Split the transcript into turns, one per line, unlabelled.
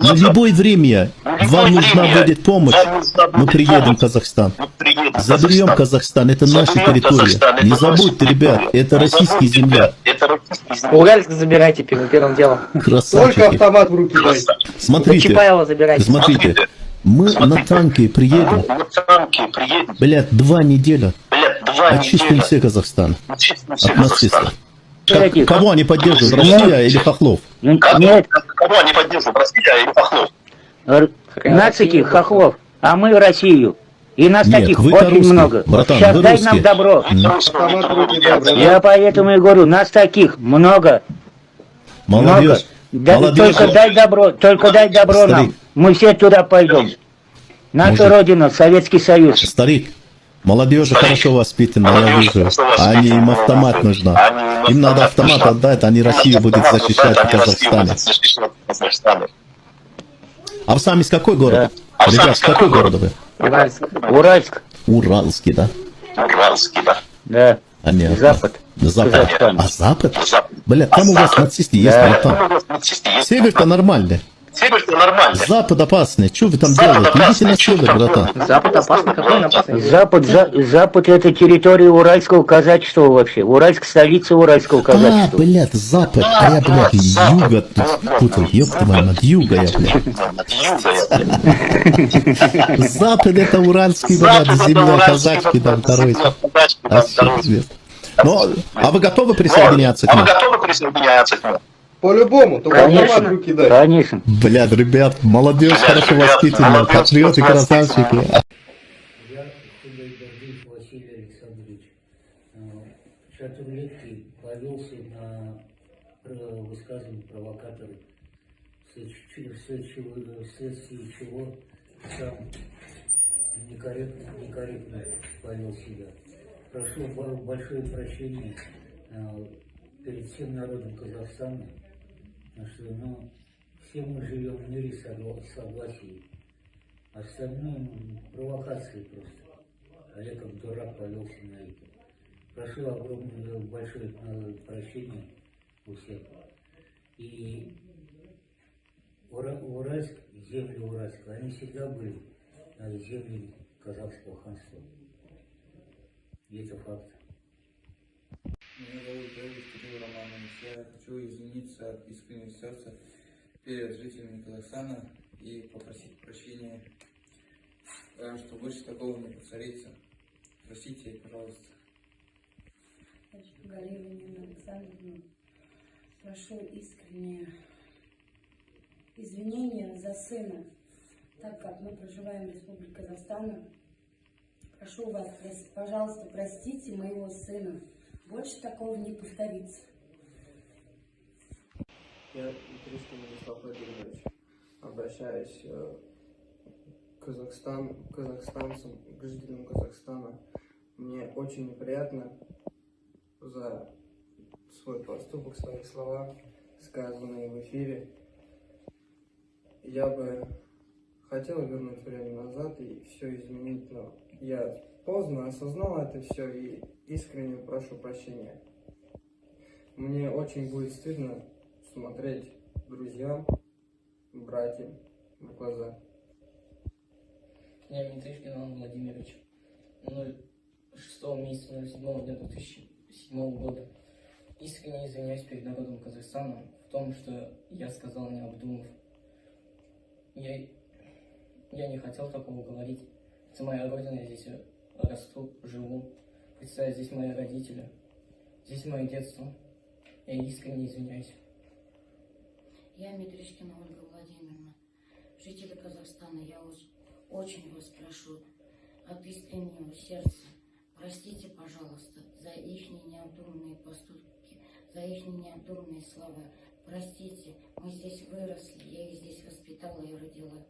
На любое время вам нужна будет помощь, мы приедем в Казахстан. Заберем Казахстан, это наша территория. Не забудьте, ребят, это российская земля.
Уральск забирайте первым делом.
Красавчики.
Только автомат в руки дай.
Смотрите,
Чапаева забирайте.
смотрите, мы на танке приедем, блядь, 2 недели, очистим все Казахстан от нацистов. Кого они поддерживают, Россия или Хохлов?
Нет,
Кого они поддерживают, Россия или Хохлов?
нас таких хохлов, а мы Россию. И нас
Нет,
таких
вы-то
очень
русские,
много.
братан,
Сейчас
вы
дай
русские.
нам добро.
Автомат в руки дай, братан.
Я поэтому и говорю, нас таких много.
Молодежь,
Да,
молодежь.
только дай добро нам.
Старик.
Мы все туда пойдем. Наша
Мужик.
родина, Советский Союз.
Старик, молодежь хорошо воспитана, я вижу. Они, им автомат нужна. Им надо автомат отдать, они Россию будут защищать в Казахстане. А вы сами из какой город? Ребят, с какой города вы?
Уральск.
Уральский, да?
Уральский, да.
Да.
Понятно.
Запад.
Запад.
Казахстан.
А Запад? Бля, там у вас нацисты есть, братан. Север-то нормальный.
Север-то нормально.
Запад опасный. Что вы там делаете? Идите на север, братан.
Запад опасный, какой он опасный? Запад это территория уральского казачества вообще. Уральск столица уральского
А,
казачества.
блядь, Запад. А я, блядь, юга тут путал. Ёпта моя, над юга я, блядь. Запад это уральский, блядь, земля казачки там, короче. Ну, а вы готовы присоединяться к
А вы
нам?
готовы присоединяться к нам?
По-любому, только автомат в руки дай.
Конечно.
Блядь, ребят, молодежь хорошо воспитанная, патриоты, красавчики.
Я Худой Гордеев Василий Александрович, Чатурлетки повелся на высказывание провокатора, вследствие чего сам некорректно повел себя. Прошу большое прощения перед всем народом Казахстана, что все мы живем в мире согласия. Остальное провокации просто. А я как дурак повелся на это. Прошу огромное большое прощения у всех. И Уральск, земли Уральска, они всегда были земли казахского ханства. И это факт.
Меня зовут Дэвид Кирилл Романович. Я хочу извиниться от искреннего сердца перед жителями Казахстана и попросить прощения, что больше такого не повторится. Простите, пожалуйста.
Галина Нина Александровна, прошу искренние извинения за сына, так как мы проживаем в Республике Казахстан. Прошу вас, пожалуйста, простите моего сына. Больше такого не повторится.
Я Тришкин Владислав Владимирович. Обращаюсь к казахстанцам, к жителям Казахстана. Мне очень неприятно за свой поступок, свои слова, сказанные в эфире. Я бы хотел вернуть время назад и все изменить, но я поздно осознал это все и искренне прошу прощения. Мне очень будет стыдно смотреть друзьям, братьям в глаза.
Я Митришкин Иван Владимирович. 6 месяца 07 дня 2007 года. Искренне извиняюсь перед народом Казахстана в том, что я сказал, не обдумав. Я не хотел такого говорить. Это моя родина, я здесь расту, живу. Представь, здесь мои родители. Здесь мое детство. Я искренне извиняюсь.
Я Митришкина Ольга Владимировна. Жители Казахстана, я очень вас прошу от искреннего сердца. Простите, пожалуйста, за их необдуманные поступки, за их необдуманные слова. Простите, мы здесь выросли, я их здесь воспитала и родила.